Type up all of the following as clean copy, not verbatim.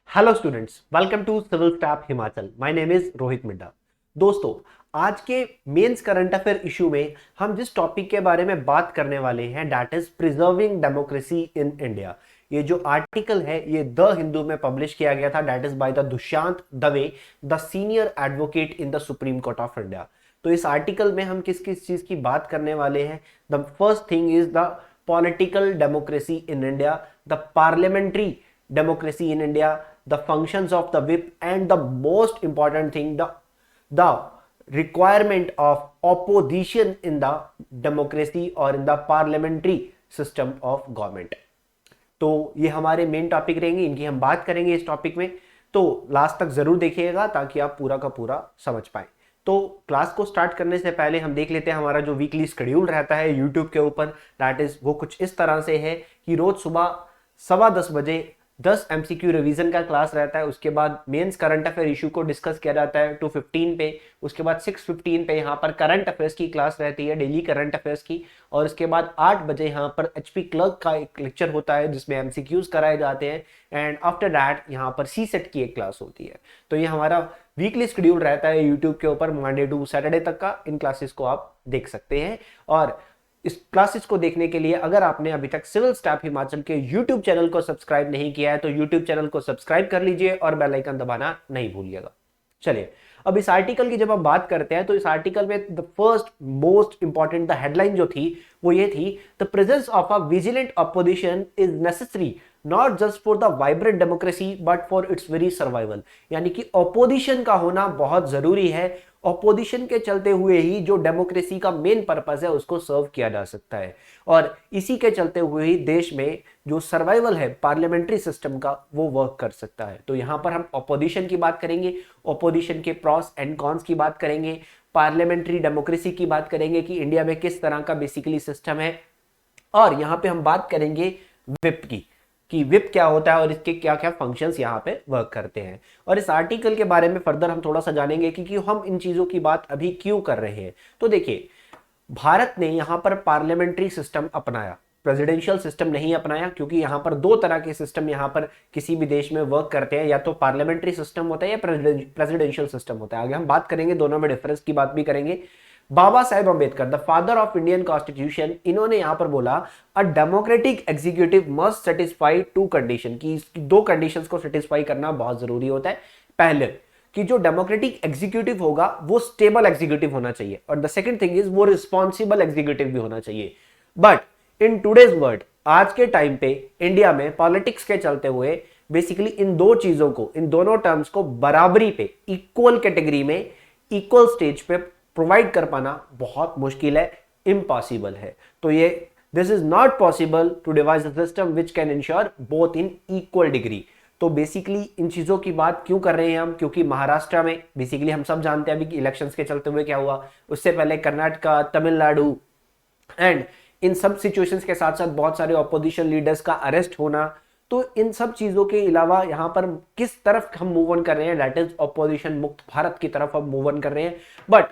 Hello students, welcome to civil staff Himachal. My name is Rohit Midda. दोस्तों, आज के मेंस करंट अफेयर इशू में हम जिस टॉपिक के बारे में बात करने वाले हैं that is preserving democracy in India. ये जो आर्टिकल है ये द हिंदू में पब्लिश किया गया था, that is by the Dushyant Dave, the senior advocate in the Supreme Court of India. तो इस आर्टिकल में हम किस किस चीज की बात करने वाले हैं? The first thing is the political democracy in India, the parliamentary democracy in India, the functions of the whip, and the most important thing, the requirement of opposition in the democracy or in the parliamentary system of government। तो ये हमारे main topic रहेंगे, इनकी हम बात करेंगे इस topic में। तो लास्ट तक जरूर देखिएगा ताकि आप पूरा का पूरा समझ पाए। तो क्लास को स्टार्ट करने से पहले हम देख लेते हैं हमारा जो वीकली शेड्यूल रहता है यूट्यूब के ऊपर। दैट इज वो कुछ इस तरह से है कि रोज सुबह 10:15 बजे 10 एमसीक्यू रिवीजन का क्लास रहता है। उसके बाद मेंस करंट अफेयर इशू को डिस्कस किया जाता है 2:15 पे। उसके बाद 6:15 पे यहाँ पर करंट अफेयर्स की क्लास रहती है, डेली करंट अफेयर्स की। और उसके बाद 8 बजे यहाँ पर एचपी क्लर्क का एक लेक्चर होता है जिसमें एमसीक्यूज कराए जाते हैं। एंड आफ्टर दैट यहाँ पर सी सेट की एक क्लास होती है। तो ये हमारा वीकली शेड्यूल रहता है यूट्यूब के ऊपर, मंडे टू सैटरडे तक का। इन क्लासेस को आप देख सकते हैं। और इस क्लासेस को देखने के लिए अगर आपने अभी तक सिविल स्टाफ हिमाचल के यूट्यूब चैनल को सब्सक्राइब नहीं किया है तो यूट्यूब चैनल को सब्सक्राइब कर लीजिए और बेल आइकन दबाना नहीं भूलिएगा। चलिए, अब इस आर्टिकल की जब हम बात करते हैं तो इस आर्टिकल में the first most important the headline जो थी वो ये थी, the presence of a vigilant opposition is necessary not just for the vibrant democracy but for its very survival. यानी कि ऑपोजिशन का होना बहुत जरूरी है। ऑपोजिशन के चलते हुए ही जो डेमोक्रेसी का मेन पर्पस है उसको सर्व किया जा सकता है। और इसी के चलते हुए ही देश में जो सर्वाइवल है पार्लियामेंट्री सिस्टम का वो वर्क कर सकता है। तो यहां पर हम ऑपोजिशन की बात करेंगे, ऑपोजिशन के प्रॉस एंड कॉन्स की बात करेंगे, पार्लियामेंट्री डेमोक्रेसी की बात करेंगे कि इंडिया में किस तरह का बेसिकली सिस्टम है। और यहां पे हम बात करेंगे विप की कि विप क्या होता है और इसके क्या क्या फंक्शंस यहाँ पे वर्क करते हैं। और इस आर्टिकल के बारे में फर्दर हम थोड़ा सा जानेंगे कि हम इन चीजों की बात अभी क्यों कर रहे हैं। तो देखिए, भारत ने यहाँ पर पार्लियामेंट्री सिस्टम अपनाया, प्रेसिडेंशियल सिस्टम नहीं अपनाया, क्योंकि यहाँ पर दो तरह के सिस्टम यहाँ पर किसी भी देश में वर्क करते हैं, या तो पार्लियामेंट्री सिस्टम होता है या प्रेसिडेंशियल सिस्टम होता है। आगे हम बात करेंगे, दोनों में डिफरेंस की बात भी करेंगे। Baba Saheb Ambedkar, the father of Indian constitution, इन्होंने यहां पर बोला a democratic executive must satisfy two condition, की दो कंडीशंस को सेटिस्फाई करना बहुत जरूरी होता है। पहले कि जो डेमोक्रेटिक एग्जीक्यूटिव होगा वो स्टेबल एग्जीक्यूटिव होना चाहिए, और द सेकंड थिंग इज वो रिस्पॉन्सिबल एग्जीक्यूटिव भी होना चाहिए। बट इन टूडेज वर्ल्ड, आज के टाइम पे इंडिया में पॉलिटिक्स के चलते हुए बेसिकली इन दो चीजों को, इन दोनों टर्म्स को बराबरी पे, इक्वल कैटेगरी में, इक्वल स्टेज पे प्रोवाइड कर पाना बहुत मुश्किल है, इम्पॉसिबल है। तो ये this is not possible to devise a system which can ensure both in equal degree. तो बेसिकली इन चीजों की बात क्यों कर रहे हैं हम? क्योंकि महाराष्ट्र में बेसिकली हम सब जानते हैं अभी कि इलेक्शंस के चलते हुए क्या हुआ, उससे पहले कर्नाटका, तमिलनाडु, एंड इन सब सिचुएशंस के साथ साथ बहुत सारे ऑपोजिशन लीडर्स का अरेस्ट होना। तो इन सब चीजों के अलावा यहां पर किस तरफ हम मूव ऑन कर रहे हैं, दैट इज ऑपोजिशन मुक्त भारत की तरफ हम मूव ऑन कर रहे हैं। बट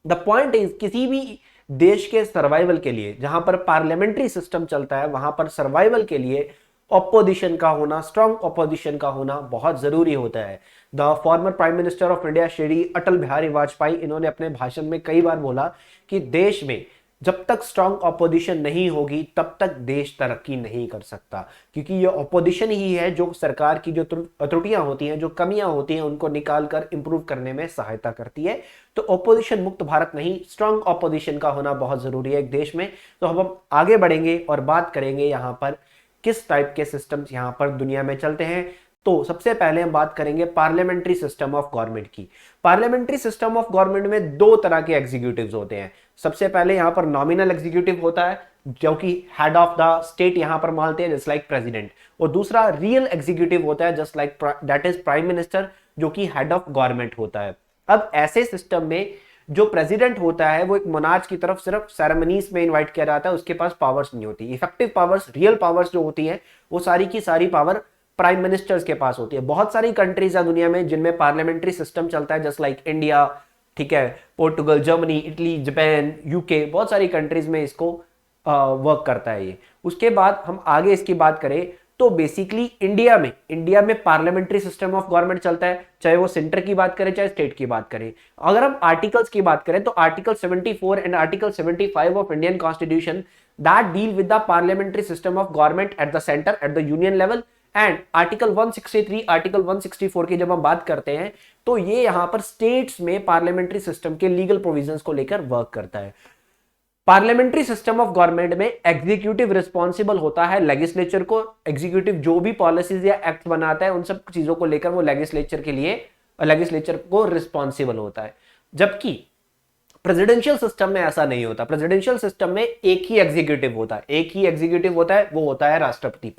द पॉइंट इज, किसी भी देश के सर्वाइवल के लिए जहां पर पार्लियामेंट्री सिस्टम चलता है वहां पर सर्वाइवल के लिए ऑपोजिशन का होना, स्ट्रॉन्ग ऑपोजिशन का होना बहुत जरूरी होता है। The former prime minister of India Shri Atal Bihari Vajpayee, इन्होंने अपने भाषण में कई बार बोला कि देश में जब तक स्ट्रॉन्ग ऑपोजिशन नहीं होगी तब तक देश तरक्की नहीं कर सकता, क्योंकि ये ऑपोजिशन ही है जो सरकार की जो त्रुटियां होती हैं, जो कमियां होती हैं, उनको निकाल कर इंप्रूव करने में सहायता करती है। तो ऑपोजिशन मुक्त भारत नहीं, स्ट्रॉन्ग ऑपोजिशन का होना बहुत जरूरी है एक देश में। तो हम आगे बढ़ेंगे और बात करेंगे यहाँ पर किस टाइप के सिस्टम्स यहाँ पर दुनिया में चलते हैं। तो सबसे पहले हम बात करेंगे पार्लियामेंट्री सिस्टम ऑफ गवर्नमेंट की। पार्लियामेंट्री सिस्टम ऑफ गवर्नमेंट में दो तरह के एग्जीक्यूटिव्स होते हैं। सबसे पहले यहां पर नॉमिनल एग्जीक्यूटिव होता है जो कि हेड ऑफ द स्टेट यहां पर मानते हैं, जस्ट लाइक प्रेसिडेंट। और दूसरा रियल एग्जीक्यूटिव होता है, just like that is prime minister, जो कि हेड ऑफ गवर्नमेंट होता है। अब ऐसे सिस्टम में जो प्रेसिडेंट होता है वो एक मोनार्च की तरफ सिर्फ सेरेमनीज में इनवाइट किया जाता है, उसके पास पावर्स नहीं होती। इफेक्टिव पावर्स, रियल पावर्स जो होती है वो सारी की सारी पावर प्राइम मिनिस्टर्स के पास होती है। बहुत सारी कंट्रीज है दुनिया में जिनमें पार्लियामेंट्री सिस्टम चलता है, जस्ट लाइक इंडिया, ठीक है, Portugal, Germany, Italy, Japan, UK, बहुत सारी कंट्रीज में इसको वर्क करता है ये। उसके बाद हम आगे इसकी बात करें तो बेसिकली इंडिया में पार्लियामेंट्री सिस्टम ऑफ गवर्नमेंट चलता है, चाहे वो सेंटर की बात करें चाहे स्टेट की बात करें। अगर हम आर्टिकल्स की बात करें तो article 74 and article 75 of Indian constitution that deal with the parliamentary system of government at the centre at the union level, and article 163 article 164 की जब हम बात करते हैं तो ये यहां पर स्टेट्स में पार्लियामेंट्री सिस्टम के लीगल प्रोविजंस को लेकर वर्क करता है। पार्लियामेंट्री सिस्टम ऑफ गवर्नमेंट में एग्जीक्यूटिव रिस्पॉन्सिबल होता है लेजिस्लेचर को, एग्जीक्यूटिव जो भी पॉलिसीज या एक्ट बनाता है उन सब चीजों को लेकर वो लेजिस्लेचर को रिस्पॉन्सिबल होता है। जबकि प्रेसिडेंशियल सिस्टम में ऐसा नहीं होता। प्रेसिडेंशियल सिस्टम में एक ही एग्जीक्यूटिव होता है, वो होता है राष्ट्रपति,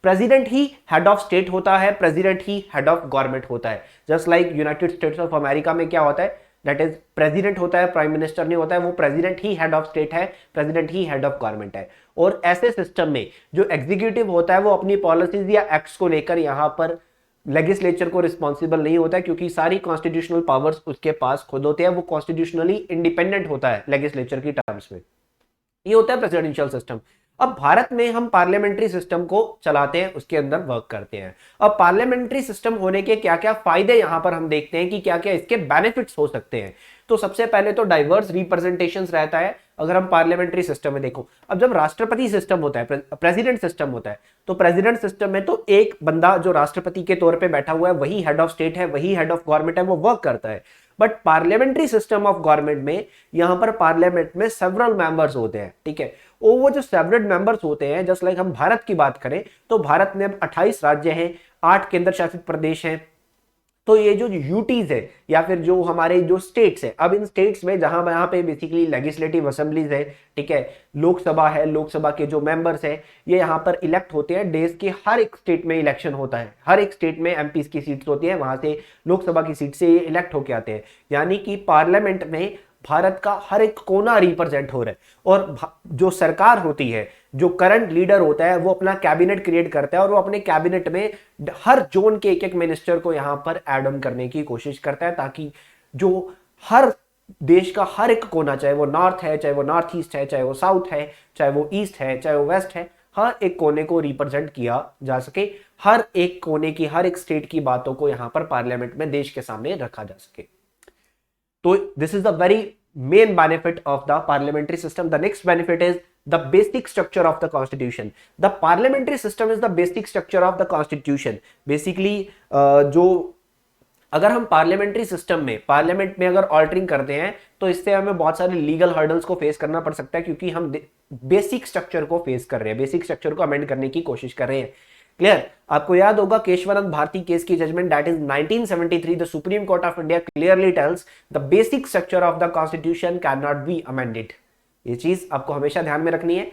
प्रेसिडेंट ही हेड ऑफ स्टेट होता है, प्रेसिडेंट ही हेड ऑफ गवर्नमेंट होता है। Just like United states of America में क्या होता है, दैट इज प्रेसिडेंट होता है, प्राइम मिनिस्टर नहीं होता है, वो प्रेसिडेंट ही हेड ऑफ स्टेट है, प्रेसिडेंट ही हेड ऑफ गवर्नमेंट है। और ऐसे सिस्टम में जो एग्जीक्यूटिव होता है वो अपनी पॉलिसीज या एक्ट्स को लेकर यहां पर लेजिस्लेचर को रिस्पॉन्सिबल नहीं होता है, क्योंकि सारी कॉन्स्टिट्यूशनल पावर्स उसके पास खुद होते हैं, वो कॉन्स्टिट्यूशनली इंडिपेंडेंट होता है लेजिस्लेचर की टर्म्स में। ये होता है प्रेसिडेंशियल सिस्टम। अब भारत में हम पार्लियामेंट्री सिस्टम को चलाते हैं, उसके अंदर वर्क करते हैं। अब पार्लियामेंट्री सिस्टम होने के क्या क्या फायदे यहां पर हम देखते हैं कि क्या क्या इसके बेनिफिट्स हो सकते हैं। तो सबसे पहले तो डाइवर्स रिप्रेजेंटेशन रहता है अगर हम पार्लियामेंट्री सिस्टम में देखो। अब जब राष्ट्रपति सिस्टम होता है, प्रेसिडेंट सिस्टम होता है, तो प्रेसिडेंट सिस्टम में तो एक बंदा जो राष्ट्रपति के तौर पे बैठा हुआ है वही हेड ऑफ स्टेट है, वही हेड ऑफ गवर्नमेंट है, वो वर्क करता है। But parliamentary system of government में यहां पर पार्लियामेंट में सेवरल मेंबर्स होते हैं, ठीक है। और वो जो सेवरल मेंबर्स होते हैं, जस्ट लाइक हम भारत की बात करें तो भारत में अब 28 राज्य हैं, 8 केंद्र शासित प्रदेश हैं। तो ये जो यूटीज है या फिर जो हमारे जो स्टेट्स है, अब इन स्टेट्स में जहां पे बेसिकली लेजिस्लेटिव असेंबलीज है, ठीक है, लोकसभा है, लोकसभा के जो मेंबर्स है ये यहाँ पर इलेक्ट होते हैं। देश के हर एक स्टेट में इलेक्शन होता है, हर एक स्टेट में एमपीज की सीट्स होती है, वहां से लोकसभा की सीट से ये इलेक्ट होके आते हैं। यानी कि पार्लियामेंट में भारत का हर एक कोना रिप्रेजेंट हो रहा है। और जो सरकार होती है, जो करंट लीडर होता है, वो अपना कैबिनेट क्रिएट करता है और वो अपने कैबिनेट में हर जोन के एक एक मिनिस्टर को यहां पर ऐड ऑन करने की कोशिश करता है, ताकि जो हर देश का हर एक कोना, चाहे वो नॉर्थ है, चाहे वो नॉर्थ ईस्ट है, चाहे वो साउथ है, चाहे वो ईस्ट है, चाहे वो वेस्ट है, हर एक कोने को रिप्रेजेंट किया जा सके, हर एक कोने की, हर एक स्टेट की बातों को यहां पर पार्लियामेंट में देश के सामने रखा जा सके। तो this is the very main benefit of the parliamentary system. The next benefit is the basic structure of the constitution. The parliamentary system is the basic structure of the constitution. Basically जो अगर हम parliamentary system में, parliament में अगर altering करते हैं तो इससे हमें बहुत सारे लीगल हर्डल्स को फेस करना पड़ सकता है, क्योंकि हम बेसिक स्ट्रक्चर को फेस कर रहे हैं, बेसिक स्ट्रक्चर को अमेंड करने की कोशिश कर रहे हैं। क्लियर? आपको याद होगा केशवानंद भारती केस की judgement, that is 1973, the Supreme Court of India clearly tells the basic structure of the constitution can not be amended. ये चीज आपको हमेशा ध्यान में रखनी है।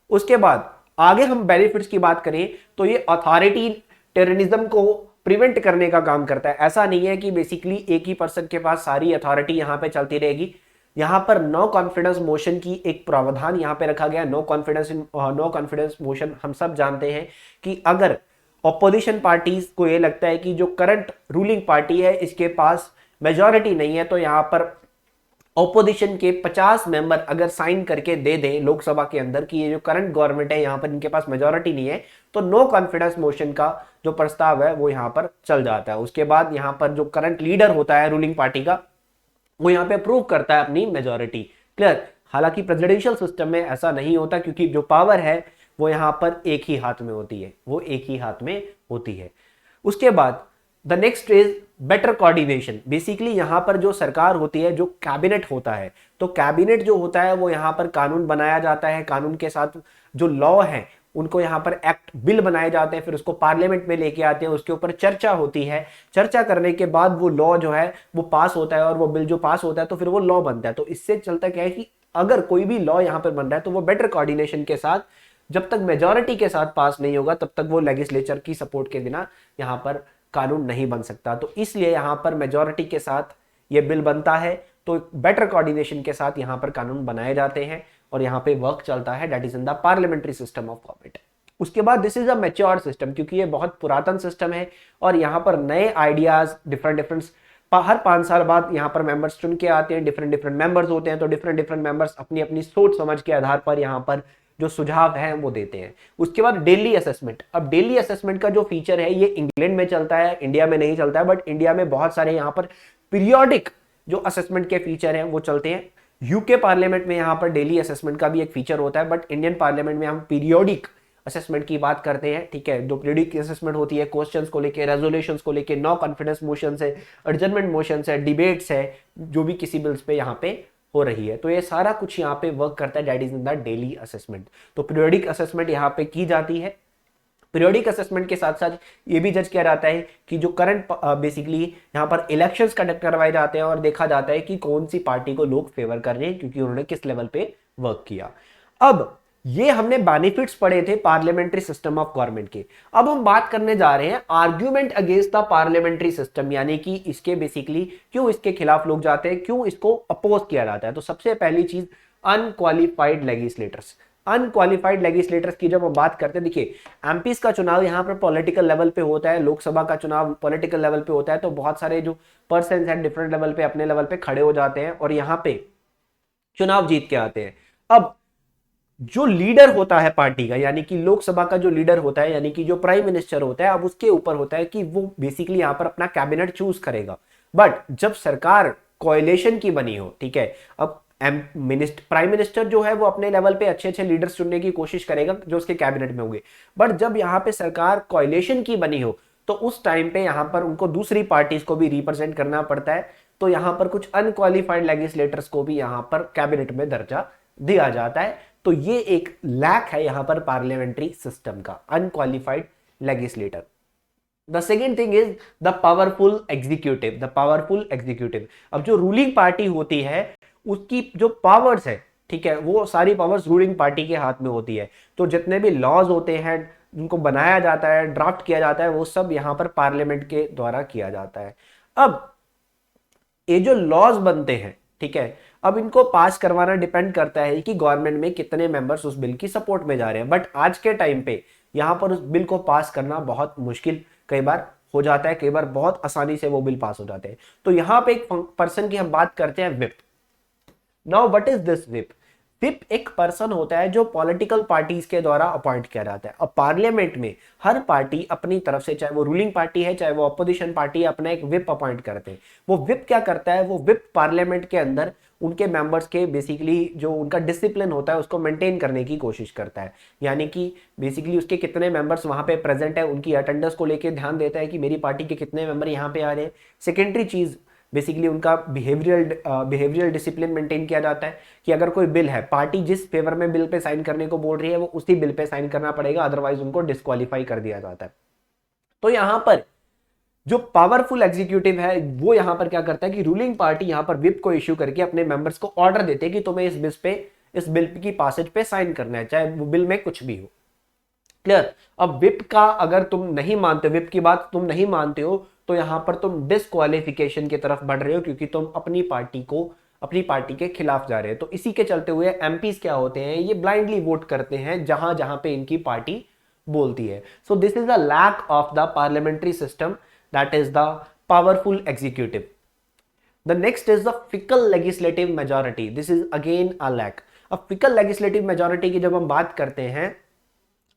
उसके बाद आगे हम बेनिफिट्स की बात करें तो ये अथॉरिटी टेररिज्म को प्रिवेंट करने का काम करता है। ऐसा नहीं है कि बेसिकली एक ही पर्सन के पास सारी अथॉरिटी यहां पे चलती रहेगी। यहां पर नो कॉन्फिडेंस मोशन की एक प्रावधान यहां पे रखा गया। नो कॉन्फिडेंस मोशन हम सब जानते हैं कि अगर ऑपोजिशन पार्टीज को ये लगता है कि जो करंट रूलिंग पार्टी है इसके पास मेजॉरिटी नहीं है, तो यहां पर ऑपोजिशन के 50 मेंबर अगर साइन करके दे दें लोकसभा के अंदर कि ये जो करंट गवर्नमेंट है यहां पर इनके पास मेजॉरिटी नहीं है, तो नो कॉन्फिडेंस मोशन का जो प्रस्ताव है वो यहां पर चल जाता है। उसके बाद यहां पर जो करंट लीडर होता है रूलिंग पार्टी का, वो यहां पे प्रूव करता है अपनी मेजॉरिटी। क्लियर? हालांकि प्रेसिडेंशियल सिस्टम में ऐसा नहीं होता, क्योंकि जो पावर है वो यहां पर एक ही हाथ में होती है, वो एक ही हाथ में होती है। उसके बाद the next is better coordination. Basically यहां पर जो सरकार होती है, जो कैबिनेट होता है, तो कैबिनेट जो होता है वो यहां पर कानून बनाया जाता है, कानून के साथ जो लॉ है उनको यहां पर एक्ट बिल बनाए जाते हैं, फिर उसको पार्लियामेंट में लेके आते हैं, उसके ऊपर चर्चा होती है। चर्चा करने के बाद वो लॉ जो है वो पास होता है, और वो बिल जो पास होता है तो फिर वो लॉ बनता है। तो इससे चलता क्या है कि अगर कोई भी लॉ यहां पर बन रहा है तो वो बेटर कोऑर्डिनेशन के साथ, जब तक मेजॉरिटी के साथ पास नहीं होगा तब तक वो लेजिस्लेचर की सपोर्ट के बिना यहां पर कानून नहीं बन सकता। तो इसलिए यहां पर मेजॉरिटी के साथ ये बिल बनता है, तो बेटर कोऑर्डिनेशन के साथ यहां पर कानून बनाए जाते हैं और यहां पे वर्क चलता है, that is in the parliamentary system of government. उसके बाद this is a mature system, क्योंकि ये बहुत पुरातन सिस्टम है और यहां पर नए आइडियाज डिफरेंट हर 5 साल बाद यहां पर मेंबर्स चुन के आते हैं, डिफरेंट मेंबर्स होते हैं, तो डिफरेंट मेंबर्स अपनी अपनी सोच समझ के आधार पर यहां पर जो सुझाव है वो देते हैं। उसके बाद डेली असेसमेंट। अब डेली असेसमेंट का जो फीचर है ये इंग्लैंड में चलता है, इंडिया में नहीं चलता है, बट इंडिया में बहुत सारे यहाँ पर पीरियोडिक जो असेसमेंट के फीचर हैं वो चलते हैं। यूके पार्लियामेंट में यहाँ पर डेली असेसमेंट का भी एक फीचर होता है, बट इंडियन पार्लियामेंट में हम पीरियोडिक असेसमेंट की बात करते हैं, ठीक है। जो पीरियोडिक असेसमेंट होती है क्वेश्चंस को लेके, रेजोल्यूशंस को लेके, नो कॉन्फिडेंस मोशंस है, एडजर्नमेंट मोशंस है, डिबेट्स है, जो भी किसी बिल्स पे यहाँ पे हो रही है, तो ये सारा कुछ यहाँ पे वर्क करता है, that is in the daily assessment. तो पीरियोडिक असेसमेंट यहाँ पे की जाती है। पीरियोडिक असेसमेंट के साथ साथ ये भी जज किया जाता है कि जो करंट बेसिकली यहाँ पर इलेक्शंस कंडक्ट करवाए जाते हैं और देखा जाता है कि कौन सी पार्टी को लोग फेवर कर रहे हैं क्योंकि उन्होंने किस लेवल पे वर्क किया। अब ये हमने बेनिफिट्स पढ़े थे पार्लियामेंट्री सिस्टम ऑफ गवर्नमेंट के। अब हम बात करने जा रहे हैं argument against the parliamentary system, यानी कि इसके बेसिकली क्यों इसके खिलाफ लोग जाते हैं, क्यों इसको अपोज किया जाता है। तो सबसे पहली चीज अनक्वालिफाइड लेजिस्लेटर्स। अनक्वालिफाइड लेजिस्लेटर्स की जब हम बात करते हैं, देखिए एमपीज का चुनाव यहाँ पर पॉलिटिकल लेवल पे होता है, लोकसभा का चुनाव पॉलिटिकल लेवल पे होता है, तो बहुत सारे जो पर्सन हैं डिफरेंट लेवल पे अपने लेवल पे खड़े हो जाते हैं और यहाँ पे चुनाव जीत के आते हैं। अब जो लीडर होता है पार्टी का, यानी कि लोकसभा का जो लीडर होता है, यानी कि जो प्राइम मिनिस्टर होता है, अब उसके ऊपर होता है कि वो बेसिकली यहां पर अपना कैबिनेट चूज करेगा। बट जब सरकार कोएलिशन की बनी हो, ठीक है, अब प्राइम मिनिस्टर जो है वो अपने लेवल पे अच्छे अच्छे लीडर्स चुनने की कोशिश करेगा जो उसके कैबिनेट में होंगे। बट जब यहाँ पे सरकार कोएलिशन की बनी हो तो उस टाइम पे यहाँ पर उनको दूसरी पार्टीज को भी रिप्रेजेंट करना पड़ता है, तो यहाँ पर कुछ अनक्वालिफाइड लेजिस्लेटर्स को भी यहाँ पर कैबिनेट में दर्जा दिया जाता है। तो ये एक लैक है यहां पर पार्लियामेंट्री सिस्टम का, unqualified legislator. The second thing is the powerful executive. The powerful executive, अब जो रूलिंग पार्टी होती है उसकी जो पावर्स है, ठीक है, वो सारी पावर्स रूलिंग पार्टी के हाथ में होती है। तो जितने भी लॉज होते हैं जिनको बनाया जाता है, ड्राफ्ट किया जाता है, वो सब यहां पर पार्लियामेंट के द्वारा किया जाता है। अब ये जो लॉज बनते हैं, ठीक है, अब इनको पास करवाना डिपेंड करता है कि गवर्नमेंट में कितने मेंबर्स उस बिल की सपोर्ट में जा रहे हैं। बट आज के टाइम पे यहां पर उस बिल को पास करना बहुत मुश्किल कई बार हो जाता है, कई बार बहुत आसानी से वो बिल पास हो जाते हैं। तो यहां पे एक पर्सन की हम बात करते हैं, whip. Now what is this whip? Whip एक पर्सन होता है जो पॉलिटिकल पार्टीज के द्वारा अपॉइंट किया जाता है। अब पार्लियामेंट में हर पार्टी अपनी तरफ से, चाहे वो रूलिंग पार्टी है चाहे वो अपोजिशन पार्टी है, अपना एक व्हिप अपॉइंट करते हैं। वो व्हिप क्या करता है? वो व्हिप पार्लियामेंट के अंदर उनके मेंबर्स के बेसिकली जो उनका डिसिप्लिन होता है उसको मेंटेन करने की कोशिश करता है। यानी कि बेसिकली उसके कितने मेंबर्स वहां पे प्रेजेंट है, उनकी अटेंडेंस को लेकर ध्यान देता है कि मेरी पार्टी के कितने मेंबर यहाँ पे आ रहे हैं। सेकेंडरी चीज बेसिकली उनका बिहेवियरल डिसिप्लिन मेंटेन किया जाता है कि अगर कोई बिल है, पार्टी जिस फेवर में बिल पे साइन करने को बोल रही है वो उसी बिल पे साइन करना पड़ेगा, अदरवाइज उनको डिस्क्वालीफाई कर दिया जाता है। तो यहां पर जो पावरफुल एग्जीक्यूटिव है वो यहां पर क्या करता है कि रूलिंग पार्टी यहां पर व्हिप को इश्यू करके अपने मेंबर्स को ऑर्डर देते हैं कि तुम्हें इस बिल की पासेज पे साइन करना है, चाहे वो बिल में कुछ भी हो। क्लियर? अब व्हिप का अगर तुम नहीं मानते, व्हिप की बात तुम नहीं मानते हो, तो यहां पर तुम डिस्क्वालिफिकेशन की तरफ बढ़ रहे हो क्योंकि तुम अपनी पार्टी के खिलाफ जा रहे हो। तो इसी के चलते हुए एमपीज क्या होते हैं, ये ब्लाइंडली वोट करते हैं जहां जहां पे इनकी पार्टी बोलती है। So this is the lack of the parliamentary system, that is the powerful executive. The next is the fickle legislative majority. This is again a lack. अब फिकल लेजिस्लेटिव मेजॉरिटी की जब हम बात करते हैं,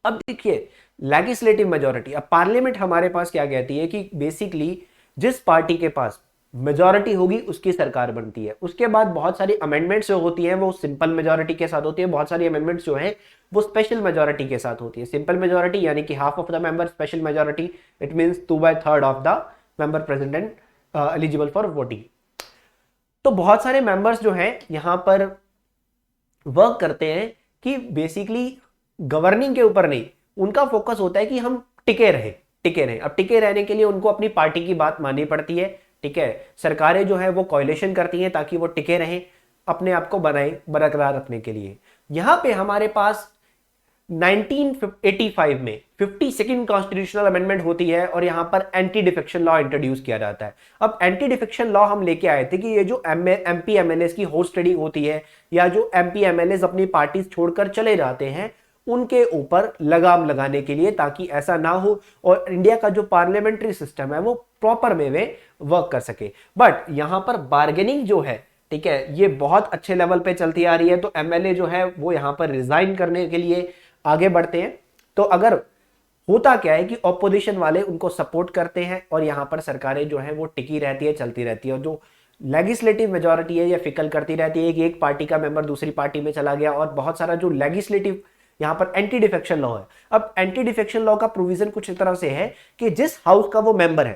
अब देखिए लेजिस्लेटिव मेजॉरिटी, अब पार्लियामेंट हमारे पास क्या कहती है कि बेसिकली जिस पार्टी के पास मेजॉरिटी होगी उसकी सरकार बनती है। उसके बाद बहुत सारी अमेंडमेंट्स जो होती हैं वो सिंपल मेजॉरिटी के साथ होती है, बहुत सारी अमेंडमेंट्स जो हैं वो स्पेशल मेजॉरिटी के साथ होती है। सिंपल मेजॉरिटी यानी कि half of the member, special majority it means 2/3 of the member present and eligible for voting. तो बहुत सारे मेंबर्स जो हैं यहां पर वर्क करते हैं कि बेसिकली गवर्निंग के ऊपर नहीं, उनका फोकस होता है कि हम टिके रहे। अब टिके रहने के लिए उनको अपनी पार्टी की बात माननी पड़ती है, ठीक है। सरकारें जो है वो कोएलिशन करती हैं ताकि वो टिके रहें, अपने आप को बरकरार रखने के लिए। यहां पे हमारे पास 1985 में 52nd कॉन्स्टिट्यूशनल अमेंडमेंट होती है और यहां पर एंटी डिफेक्शन लॉ इंट्रोड्यूस किया जाता है। अब एंटी डिफेक्शन लॉ हम लेके आए थे कि ये जो एमपी एमएलए की होस्ट स्टडी होती है या जो एमपी एमएलए अपनी पार्टी छोड़कर चले जाते हैं उनके ऊपर लगाम लगाने के लिए, ताकि ऐसा ना हो और इंडिया का जो पार्लियामेंट्री सिस्टम है वो प्रॉपर वे में वर्क कर सके। बट यहां पर बार्गेनिंग जो है ठीक है, ये बहुत अच्छे लेवल पे चलती आ रही है, तो एमएलए जो है वो यहाँ पर रिजाइन करने के लिए आगे बढ़ते हैं। तो अगर होता क्या है कि ऑपोजिशन वाले उनको सपोर्ट करते हैं और यहाँ पर सरकारें जो है वो टिकी रहती है, चलती रहती है, और जो लेजिस्लेटिव मेजोरिटी है ये फिकल करती रहती है कि एक पार्टी का मेंबर दूसरी पार्टी में चला गया, और बहुत सारा जो लेजिस्लेटिव यहाँ पर एंटी डिफेक्शन लॉ है। अब एंटी डिफेक्शन लॉ का प्रोविजन कुछ इस तरह से है कि जिस हाउस का वो मेंबर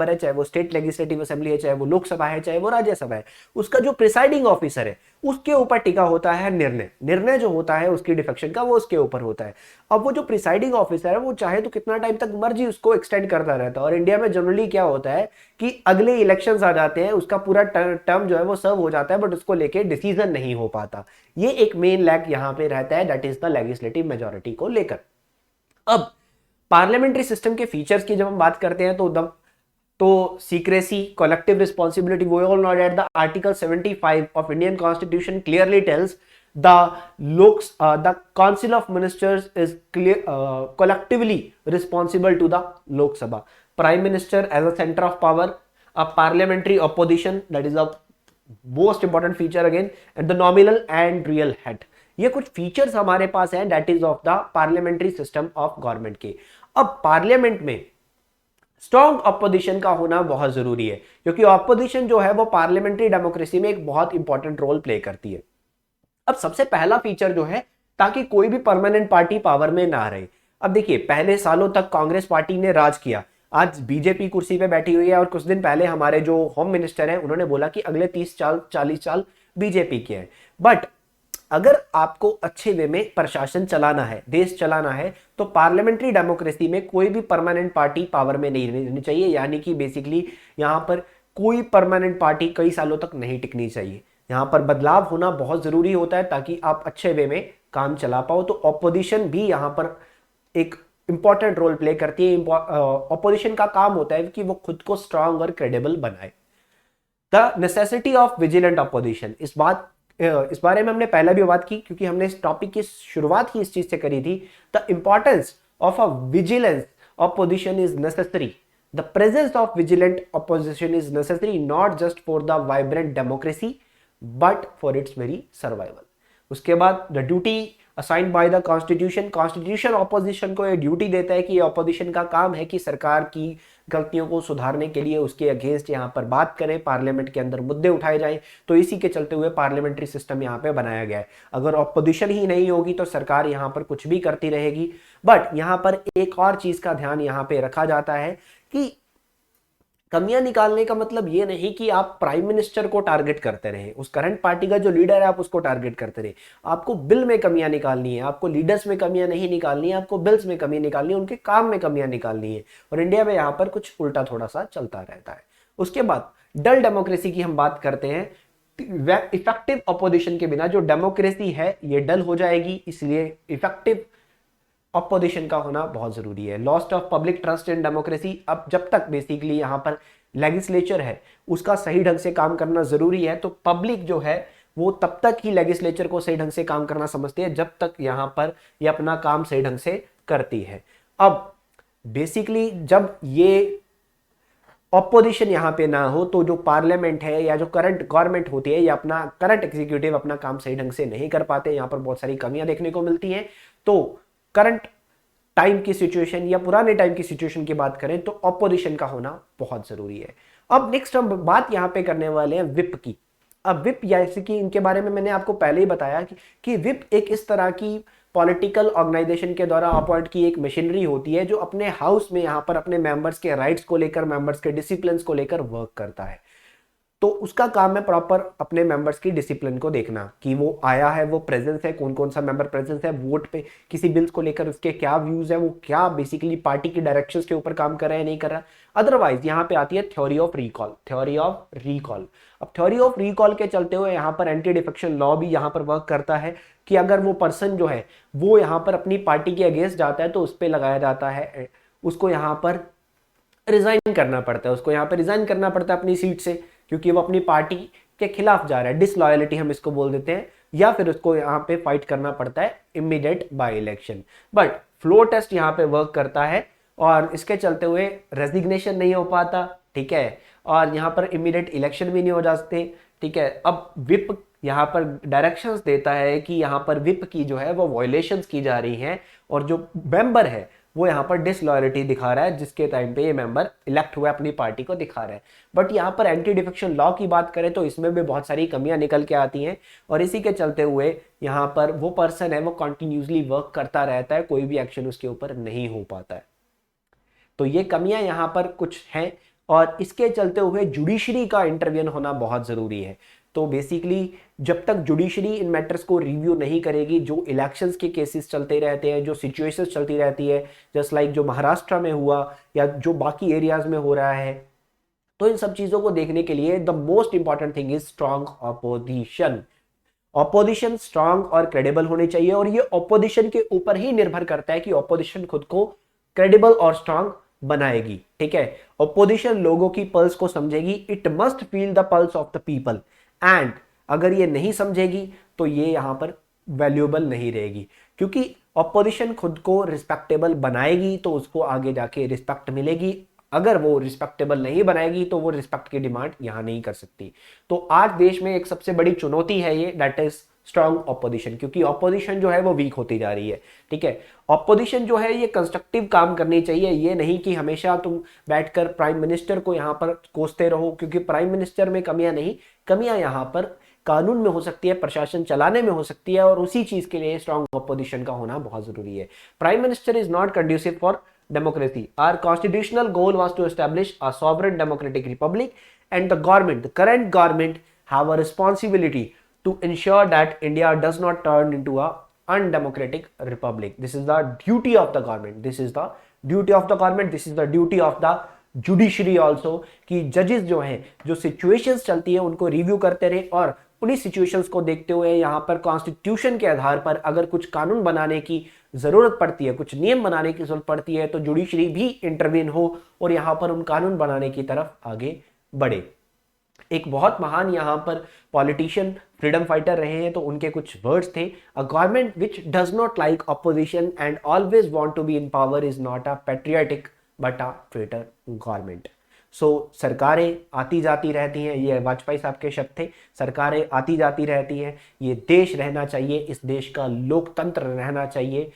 है, चाहे वो स्टेट लेजिस्लेटिव असेंबली है, चाहे वो लोकसभा है, चाहे वो राज्यसभा है, उसका जो प्रिसाइडिंग ऑफिसर है उसके ऊपर टिका होता है निर्णय जो होता है उसकी डिफेक्शन का, वो उसके ऊपर होता है। अब वो जो प्रिसाइडिंग ऑफिसर है वो चाहे तो कितना टाइम तक मर्जी उसको एक्सटेंड करता रहता है, और इंडिया में जनरली क्या होता है कि अगले इलेक्शंस आ जाते हैं, उसका पूरा टर्म जो है वो सर्व हो जाता है, बट उसको लेके डिसीजन नहीं हो पाता। ये एक मेन लैग यहां पे रहता है, that is the legislative majority को लेकर। अब पार्लियामेंट्री सिस्टम के फीचर्स की जब हम बात करते हैं तो secrecy, collective responsibility, we all know that the article 75 of Indian constitution clearly tells the council of ministers is collectively responsible to the Lok Sabha. Prime Minister as a center of power, a parliamentary opposition, that is the most important feature again, and the nominal and real head. ये कुछ features हमारे पास हैं that is of the parliamentary system of government के। अब parliament में strong opposition का होना बहुत जरूरी है, क्योंकि ऑपोजिशन जो है वो पार्लियामेंट्री डेमोक्रेसी में एक बहुत इंपॉर्टेंट रोल प्ले करती है। अब सबसे पहला फीचर जो है, ताकि कोई भी परमानेंट पार्टी पावर में ना रहे। अब देखिए, पहले सालों तक कांग्रेस पार्टी ने राज किया, आज बीजेपी कुर्सी पे बैठी हुई है, और कुछ दिन पहले हमारे जो होम मिनिस्टर हैं उन्होंने बोला कि अगले 30-40 साल बीजेपी के हैं। बट अगर आपको अच्छे वे में प्रशासन चलाना है, देश चलाना है, तो पार्लियामेंट्री डेमोक्रेसी में कोई भी परमानेंट पार्टी पावर में नहीं रहनी चाहिए, यानी कि बेसिकली यहां पर कोई परमानेंट पार्टी कई सालों तक नहीं टिकनी चाहिए। यहां पर बदलाव होना बहुत जरूरी होता है ताकि आप अच्छे वे में काम चला पाओ। तो ऑपोजिशन भी यहां पर एक इंपॉर्टेंट रोल प्ले करती है। ऑपोजिशन का काम होता है कि वो खुद को स्ट्रांग और क्रेडिबल बनाए। The necessity of vigilant opposition, इस बारे में हमने पहले भी बात की, क्योंकि हमने इस टॉपिक की शुरुआत ही इस चीज से करी थी। The importance of a vigilance opposition is necessary. The presence of vigilant opposition is necessary not just for the vibrant democracy but for its very survival. उसके बाद the duty assigned by the constitution opposition को ये duty देता है कि ये opposition का काम है कि सरकार की गलतियों को सुधारने के लिए उसके अगेंस्ट यहाँ पर बात करें, पार्लियामेंट के अंदर मुद्दे उठाए जाएं। तो इसी के चलते हुए पार्लियामेंट्री सिस्टम यहाँ पे बनाया गया है। अगर ऑपोजिशन ही नहीं होगी तो सरकार यहाँ पर कुछ भी करती रहेगी। बट यहाँ पर एक और चीज का ध्यान यहाँ पे रखा जाता है कि कमियां निकालने का मतलब ये नहीं कि आप प्राइम मिनिस्टर को टारगेट करते रहे, उस करंट पार्टी का जो लीडर है आप उसको टारगेट करते रहे। आपको बिल में कमियां निकालनी है, आपको लीडर्स में कमियां नहीं निकालनी है, आपको बिल्स में कमियां निकालनी है, उनके काम में कमियां निकालनी है। और इंडिया में यहाँ पर कुछ उल्टा थोड़ा सा चलता रहता है। उसके बाद डल डेमोक्रेसी की हम बात करते हैं। इफेक्टिव ऑपोजिशन के बिना जो डेमोक्रेसी है ये डल हो जाएगी, इसलिए इफेक्टिव ऑपोजिशन का होना बहुत जरूरी है। Lost of public trust in democracy, अब जब तक बेसिकली यहाँ पर लेजिस्लेचर है उसका सही ढंग से काम करना जरूरी है, तो पब्लिक जो है वो तब तक ही लेजिस्लेचर को सही ढंग से काम करना समझती है जब तक यहाँ पर ये अपना काम सही ढंग से करती है। अब बेसिकली जब ये ऑपोजिशन यहाँ पे ना हो तो जो पार्लियामेंट है या जो करंट गवर्नमेंट होती है या अपना करंट एग्जीक्यूटिव अपना काम सही ढंग से नहीं कर पाते, यहाँ पर बहुत सारी कमियां देखने को मिलती हैं। तो करंट टाइम की सिचुएशन या पुराने टाइम की सिचुएशन की बात करें तो ऑपोजिशन का होना बहुत जरूरी है। अब नेक्स्ट हम बात यहां पे करने वाले हैं विप की। अब विप जैसे कि इनके बारे में मैंने आपको पहले ही बताया कि विप एक इस तरह की पॉलिटिकल ऑर्गेनाइजेशन के द्वारा अपॉइंट की एक मशीनरी होती है जो अपने हाउस में यहाँ पर अपने मेंबर्स के राइट्स को लेकर, मेंबर्स के डिसिप्लिन को लेकर वर्क करता है। तो उसका काम है प्रॉपर अपने मेंबर्स की डिसिप्लिन को देखना कि वो आया है, वो प्रेजेंस है, कौन कौन सा मेंबर प्रेजेंस है, वोट पे किसी बिल्स को लेकर उसके क्या व्यूज है, वो क्या बेसिकली पार्टी की डायरेक्शंस के ऊपर काम कर रहा है नहीं कर रहा। अदरवाइज यहाँ पे आती है थ्योरी ऑफ रिकॉल। अब थ्योरी ऑफ रिकॉल के चलते हुए यहाँ पर एंटी डिफेक्शन लॉ भी यहाँ पर वर्क करता है कि अगर वो पर्सन जो है वो यहाँ पर अपनी पार्टी के अगेंस्ट जाता है तो उस पर लगाया जाता है, उसको यहाँ पर रिजाइन करना पड़ता है, अपनी सीट से, क्योंकि वो अपनी पार्टी के खिलाफ जा रहा है, डिसलॉयलिटी हम इसको बोल देते हैं, या फिर उसको यहाँ पे फाइट करना पड़ता है immediate by election. But floor test यहाँ पे वर्क करता है और इसके चलते हुए रेजिग्नेशन नहीं हो पाता, ठीक है, और यहाँ पर इमीडिएट इलेक्शन भी नहीं हो जाते, ठीक है, अब विप यहाँ पर डायरेक्शंस देता है कि यहाँ पर विप की जो है वो वायलेशंस की जा रही हैं, और जो मेंबर है वो यहाँ पर डिसलॉयल्टी दिखा रहा है, जिसके टाइम पे ये मेंबर इलेक्ट हुआ अपनी पार्टी को दिखा रहा है। बट यहाँ पर एंटी डिफेक्शन लॉ की बात करें तो इसमें भी बहुत सारी कमियां निकल के आती हैं, और इसी के चलते हुए यहाँ पर वो पर्सन है वो कंटिन्यूसली वर्क करता रहता है, कोई भी एक्शन उसके ऊपर नहीं हो पाता है। तो ये कमियां यहाँ पर कुछ हैं, और इसके चलते हुए जुडिशरी का इंटरव्यून होना बहुत ज़रूरी है। तो बेसिकली जब तक जुडिशरी इन मैटर्स को रिव्यू नहीं करेगी, जो इलेक्शंस के केसेस चलते रहते हैं, जो सिचुएशंस चलती रहती है, जस्ट लाइक जो महाराष्ट्र में हुआ या जो बाकी एरियाज में हो रहा है, तो इन सब चीज़ों को देखने के लिए the most important thing is strong opposition. Opposition strong और क्रेडिबल होनी चाहिए, और ये ऑपोजिशन के ऊपर ही निर्भर करता है कि ऑपोजिशन खुद को क्रेडिबल और स्ट्रांग बनाएगी। ठीक है, ऑपोजिशन लोगों की पल्स को समझेगी, it must feel the pulse of the people, and अगर ये नहीं समझेगी तो ये यहां पर वैल्यूएबल नहीं रहेगी, क्योंकि ऑपोजिशन खुद को रिस्पेक्टेबल बनाएगी तो उसको आगे जाके रिस्पेक्ट मिलेगी। अगर वो रिस्पेक्टेबल नहीं बनाएगी तो वो रिस्पेक्ट की डिमांड यहां नहीं कर सकती। तो आज देश में एक सबसे बड़ी चुनौती है ये, दैट इज स्ट्रॉन्ग ऑपोजिशन, क्योंकि ऑपोजिशन जो है वो वीक होती जा रही है। ठीक है, ऑपोजिशन जो है ये कंस्ट्रक्टिव काम करनी चाहिए, ये नहीं कि हमेशा तुम बैठकर प्राइम मिनिस्टर को यहाँ पर कोसते रहो, क्योंकि प्राइम मिनिस्टर में कमियां नहीं, कमियां यहाँ पर कानून में हो सकती है, प्रशासन चलाने में हो सकती है, और उसी चीज के लिए स्ट्रॉन्ग ऑपोजिशन का होना बहुत जरूरी है। Prime minister is not conducive for democracy. Our constitutional goal was to establish a sovereign democratic republic, and the current government have a responsibility to ensure that India does not turn into a undemocratic republic. This is the duty of the government. This is the duty of the government. This is the duty of the judiciary also, कि जजेस जो हैं, जो situations चलती है उनको review करते रहे, और उन्हीं सिचुएशंस को देखते हुए यहाँ पर कॉन्स्टिट्यूशन के आधार पर अगर कुछ कानून बनाने की जरूरत पड़ती है, कुछ नियम बनाने की जरूरत पड़ती है, तो जुडिशरी भी इंटरवीन हो और यहाँ पर उन कानून बनाने की तरफ आगे बढ़े। एक बहुत महान यहाँ पर पॉलिटिशियन फ्रीडम फाइटर रहे हैं, तो उनके कुछ वर्ड्स थे, a government which does not like opposition and always want to be in power is not a patriotic but a traitor government. So सरकारें आती जाती रहती हैं, ये वाजपेयी साहब के शब्द थे, सरकारें आती जाती रहती हैं, ये देश रहना चाहिए, इस देश का लोकतंत्र रहना चाहिए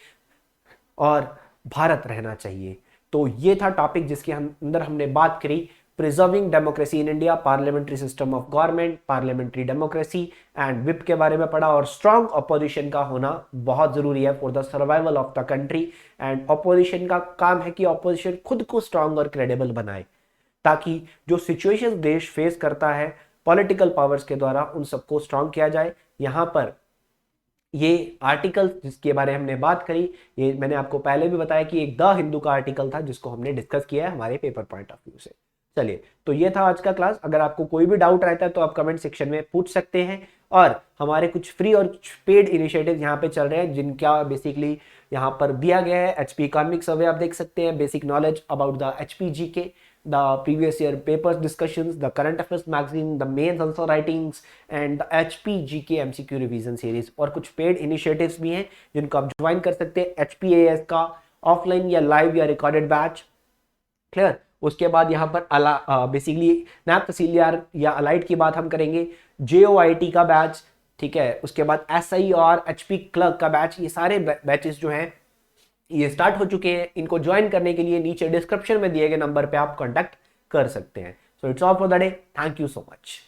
और भारत रहना चाहिए। तो ये था टॉपिक जिसके अंदर हमने बात करी, preserving democracy in India, parliamentary system of government, parliamentary democracy and whip के बारे में पढ़ा, और स्ट्रॉन्ग ऑपोजिशन का होना बहुत जरूरी है for the survival of the country. And opposition का काम है कि ऑपोजिशन खुद को स्ट्रॉन्ग और क्रेडिबल बनाए, ताकि जो सिचुएशन देश फेस करता है पॉलिटिकल पावर्स के द्वारा उन सबको स्ट्रॉन्ग किया जाए। यहाँ पर ये आर्टिकल जिसके बारे में हमने बात करी, ये मैंने आपको पहले भी बताया कि एक द हिंदू का आर्टिकल था जिसको हमने डिस्कस किया है हमारे पेपर पॉइंट ऑफ व्यू से। चलिए, तो ये था आज का क्लास। अगर आपको कोई भी डाउट रहता है तो आप कमेंट सेक्शन में पूछ सकते हैं, और हमारे कुछ फ्री और कुछ पेड इनिशिएटिव यहाँ पे चल रहे हैं, जिनका बेसिकली यहाँ पर दिया गया है। एचपी इकोनॉमिक सर्वे आप देख सकते हैं, basic knowledge about the HP GK, the previous year papers discussions, the current affairs magazine, the mains answer writings and the HP GK MCQ revision series, और कुछ पेड इनिशिएटिव्स भी हैं जिनको आप ज्वाइन कर सकते हैं। HPAS का ऑफलाइन या लाइव या रिकॉर्डेड बैच, क्लियर। उसके बाद यहाँ पर बेसिकली नैब तहसीलदार या अलाइड की बात हम करेंगे, JOIT का बैच, ठीक है। उसके बाद SI और HP क्लर्क का बैच, ये सारे बैचेस जो हैं ये स्टार्ट हो चुके हैं। इनको ज्वाइन करने के लिए नीचे डिस्क्रिप्शन में दिए गए नंबर पे आप कांटेक्ट कर सकते हैं। So it's all for the day, thank you so much.